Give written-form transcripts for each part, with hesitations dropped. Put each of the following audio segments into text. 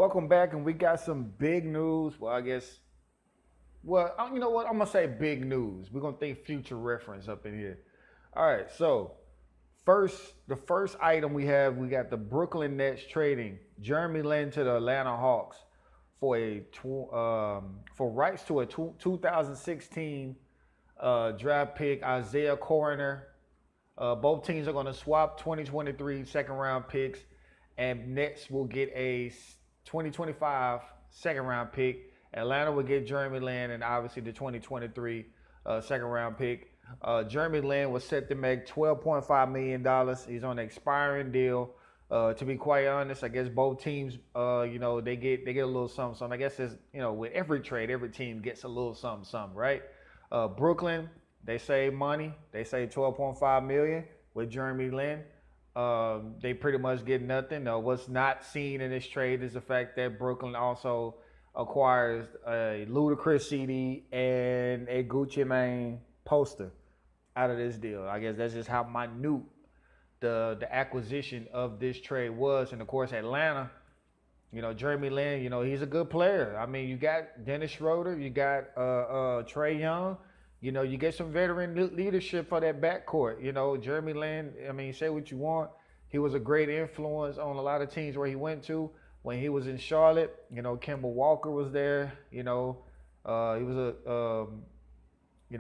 welcome back, and we got some big news. Well, I guess, you know what? I'm gonna say big news. We're gonna think future reference up in here. All right, so the first item we got the Brooklyn Nets trading Jeremy Lin to the Atlanta Hawks for for rights to a 2016 draft pick Isaiah Coroner. Both teams are going to swap 2023 second round picks, and Nets will get a 2025 second round pick. Atlanta will get Jeremy Lin and obviously the 2023 second round pick. Jeremy Lin was set to make $12.5 million. He's on an expiring deal. To be quite honest, I guess both teams, they get a little something, something. I guess it's, with every trade, every team gets a little something, something, right? Brooklyn, they save money. They save 12.5 million with Jeremy Lin. They pretty much get nothing. What's not seen in this trade is the fact that Brooklyn also acquires a Ludacris CD and a Gucci Mane poster out of this deal. I guess that's just how minute the acquisition of this trade was. And of course, Atlanta, Jeremy Lin, he's a good player. I mean, you got Dennis Schroeder, you got Trae Young. You get some veteran leadership for that backcourt. Jeremy Lin, I mean, say what you want. He was a great influence on a lot of teams where he went to. When he was in Charlotte, Kemba Walker was there. He was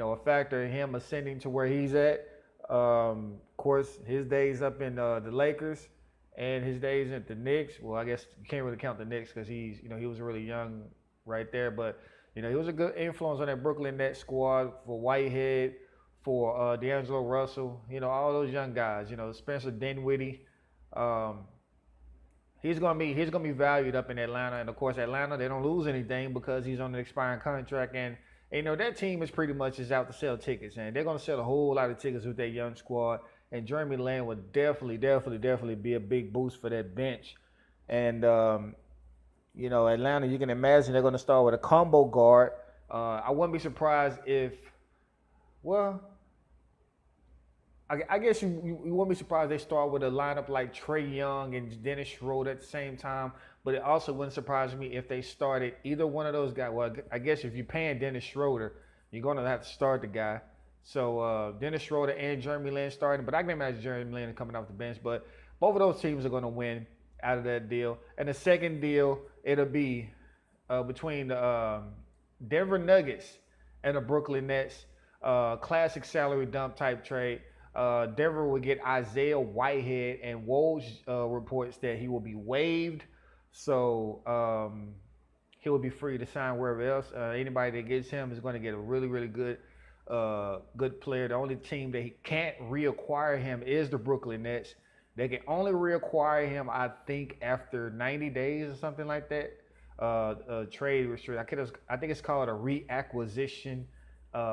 a factor in him ascending to where he's at. Of course, his days up in the Lakers and his days at the Knicks. Well, I guess you can't really count the Knicks because he was really young right there. But, he was a good influence on that Brooklyn Nets squad for Whitehead, for D'Angelo Russell, all those young guys, Spencer Dinwiddie. He's gonna be valued up in Atlanta, and of course Atlanta, they don't lose anything because he's on an expiring contract, and that team is pretty much is out to sell tickets, and they're gonna sell a whole lot of tickets with that young squad. And Jeremy Lin would definitely be a big boost for that bench. And Atlanta, you can imagine they're gonna start with a combo guard. I wouldn't be surprised if, well, I guess you wouldn't be surprised they start with a lineup like Trae Young and Dennis Schroeder at the same time. But it also wouldn't surprise me if they started either one of those guys. Well, I guess if you're paying Dennis Schroeder, you're going to have to start the guy. So Dennis Schroeder and Jeremy Lin starting. But I can imagine Jeremy Lin coming off the bench. But both of those teams are going to win out of that deal. And the second deal, it'll be between the Denver Nuggets and the Brooklyn Nets. Classic salary dump type trade. Denver will get Isaiah Whitehead, and Woj reports that he will be waived, so he will be free to sign wherever else. Anybody that gets him is going to get a really, really good player. The only team that he can't reacquire him is the Brooklyn Nets. They can only reacquire him, I think, after 90 days or something like that. Trade restriction. I think it's called a reacquisition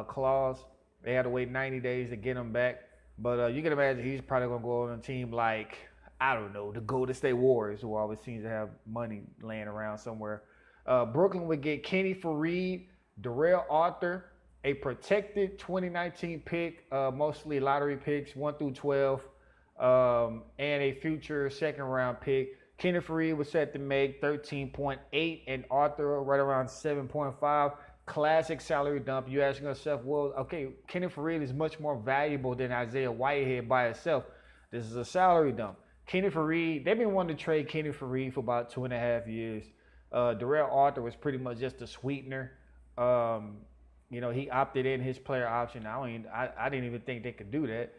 clause. They had to wait 90 days to get him back. But you can imagine he's probably going to go on a team like, I don't know, the Golden State Warriors, who always seems to have money laying around somewhere. Brooklyn would get Kenny Fareed, Darrell Arthur, a protected 2019 pick, mostly lottery picks, 1 through 12, and a future second-round pick. Kenny Fareed was set to make 13.8, and Arthur right around 7.5. Classic salary dump. You're asking yourself, well, okay, Kenny Fareed is much more valuable than Isaiah Whitehead by itself. This is a salary dump. Kenny Fareed, they've been wanting to trade Kenny Fareed for about 2.5 years. Darrell Arthur was pretty much just a sweetener. He opted in his player option. I didn't even think they could do that.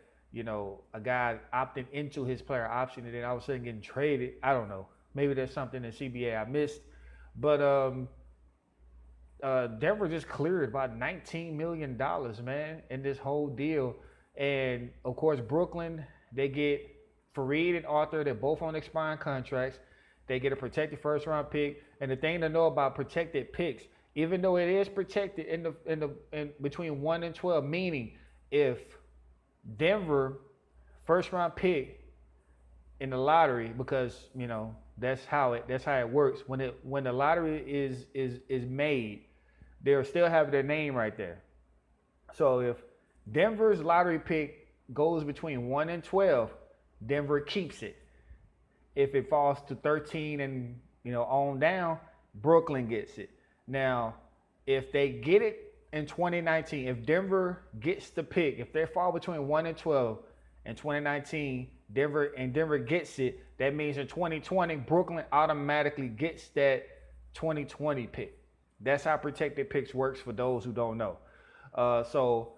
A guy opting into his player option and then all of a sudden getting traded. I don't know. Maybe there's something in CBA I missed. But Denver just cleared about $19 million, man, in this whole deal. And, of course, Brooklyn, they get Fareed and Arthur. They're both on expiring contracts. They get a protected first-round pick. And the thing to know about protected picks, even though it is protected in between 1 and 12, meaning if Denver first-round pick in the lottery, because, that's how it works. When the lottery is made, they'll still have their name right there. So if Denver's lottery pick goes between 1 and 12, Denver keeps it. If it falls to 13 and on down, Brooklyn gets it. Now, if they get it in 2019, if Denver gets the pick, if they fall between 1 and 12 in 2019, Denver gets it, that means in 2020, Brooklyn automatically gets that 2020 pick. That's how protected picks works for those who don't know. So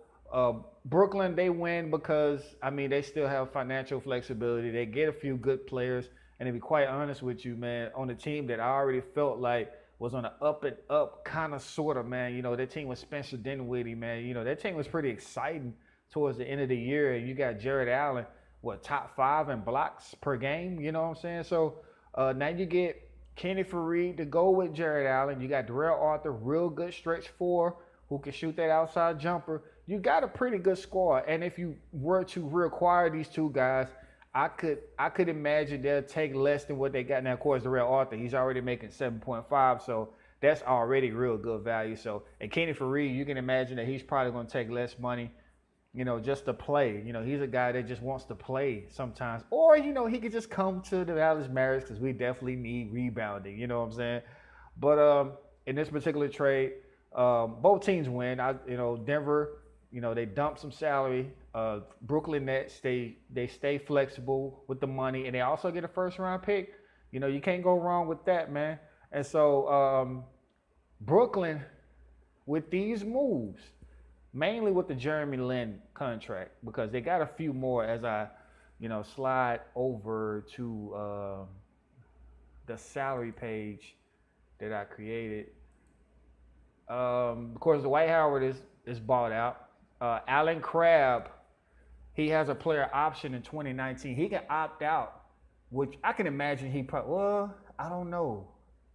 Brooklyn, they win because, they still have financial flexibility. They get a few good players. And to be quite honest with you, man, on a team that I already felt like was on an up and up kind of sort of, man, that team was Spencer Dinwiddie, man. That team was pretty exciting towards the end of the year. And you got Jared Allen, top 5 in blocks per game, you know what I'm saying? So now you get Kenny Fareed to go with Jared Allen. You got Darrell Arthur, real good stretch 4, who can shoot that outside jumper. You got a pretty good squad. And if you were to reacquire these two guys, I could imagine they'll take less than what they got. Now, of course, Darrell Arthur, he's already making 7.5, so that's already real good value. So, and Kenny Fareed, you can imagine that he's probably going to take less money, just to play. He's a guy that just wants to play sometimes. Or, he could just come to the Dallas Mavericks because we definitely need rebounding, you know what I'm saying? But in this particular trade, both teams win. Denver, they dump some salary. Brooklyn Nets, they stay flexible with the money, and they also get a first-round pick. You can't go wrong with that, man. And so Brooklyn, with these moves, mainly with the Jeremy Lin contract, because they got a few more as I, slide over to the salary page that I created. Of course, Dwight Howard is bought out. Alan Crabb, he has a player option in 2019. He can opt out, which I can imagine I don't know.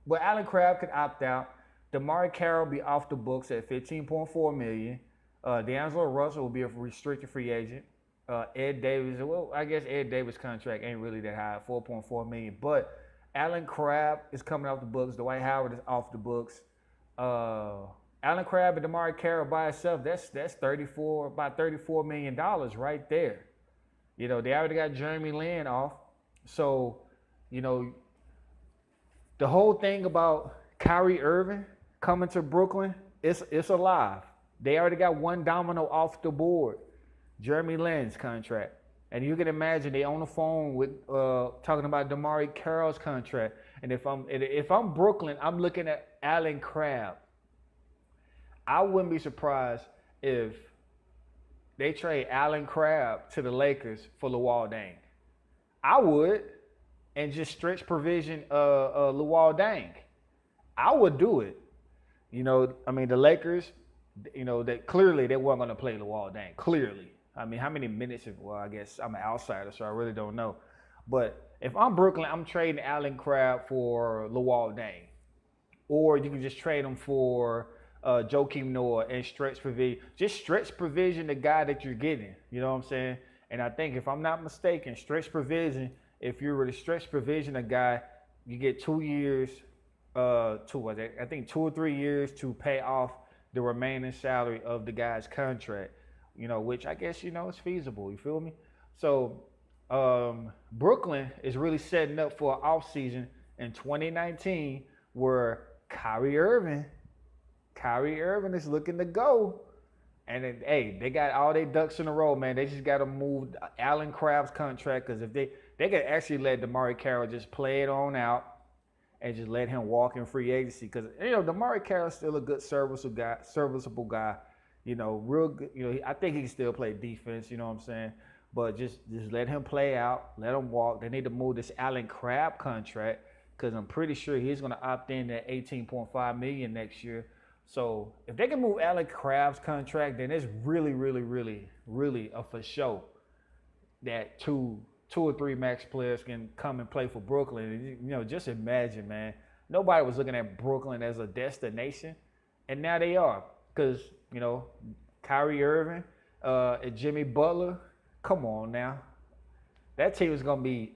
But Alan Crabb could opt out. DeMar Carroll be off the books at $15.4 million. D'Angelo Russell will be a restricted free agent. Ed Davis, I guess Ed Davis' contract ain't really that high, $4.4 million. But Alan Crabb is coming off the books. Dwight Howard is off the books. Alan Crabb and DeMar Carroll by itself, that's about $34 million right there. They already got Jeremy Lin off. So, the whole thing about Kyrie Irving coming to Brooklyn, it's alive. They already got one domino off the board, Jeremy Lin's contract. And you can imagine they on the phone with talking about DeMar Carroll's contract. And if I'm Brooklyn, I'm looking at Alan Crabb. I wouldn't be surprised if they trade Alan Crabb to the Lakers for Luol Deng. I would, and just stretch provision Luol Deng. I would do it. The Lakers, that clearly they weren't going to play Luol Deng. Clearly. How many minutes? I guess I'm an outsider, so I really don't know. But if I'm Brooklyn, I'm trading Alan Crabb for Luol Deng. Or you can just trade him for Joakim Noah and stretch provision. Just stretch provision the guy that you're getting. You know what I'm saying? And I think if I'm not mistaken, stretch provision, if you were to stretch provision a guy, you get 2 years, I think 2 or 3 years to pay off the remaining salary of the guy's contract, which I guess, is feasible. You feel me? So Brooklyn is really setting up for an offseason in 2019 where Kyrie Irving is looking to go. And then, hey, they got all their ducks in a row, man. They just got to move Alan Crabb's contract, because if they could actually let DeMar Carroll just play it on out and just let him walk in free agency. Because, DeMar Carroll's still a good serviceable guy. Real good. I think he can still play defense, you know what I'm saying? But just let him play out, let him walk. They need to move this Alan Crabb contract, because I'm pretty sure he's going to opt in at $18.5 million next year. So if they can move Alan Crabb's contract, then it's really, really, really, really a for sure that two or three max players can come and play for Brooklyn. Just imagine, man. Nobody was looking at Brooklyn as a destination, and now they are. Because, Kyrie Irving and Jimmy Butler, come on now. That team is going to be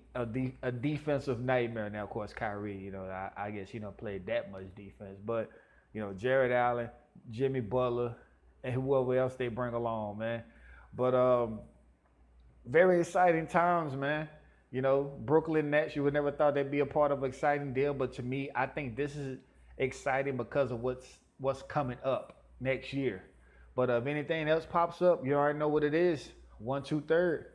a defensive nightmare. Now, of course, Kyrie, I guess he don't play that much defense. But, Jared Allen, Jimmy Butler, and whoever else they bring along, man. But very exciting times, man. You know, Brooklyn Nets, you would never thought they'd be a part of an exciting deal, but to me, I think this is exciting because of what's coming up next year. But if anything else pops up, you already know what it is. One, two, third.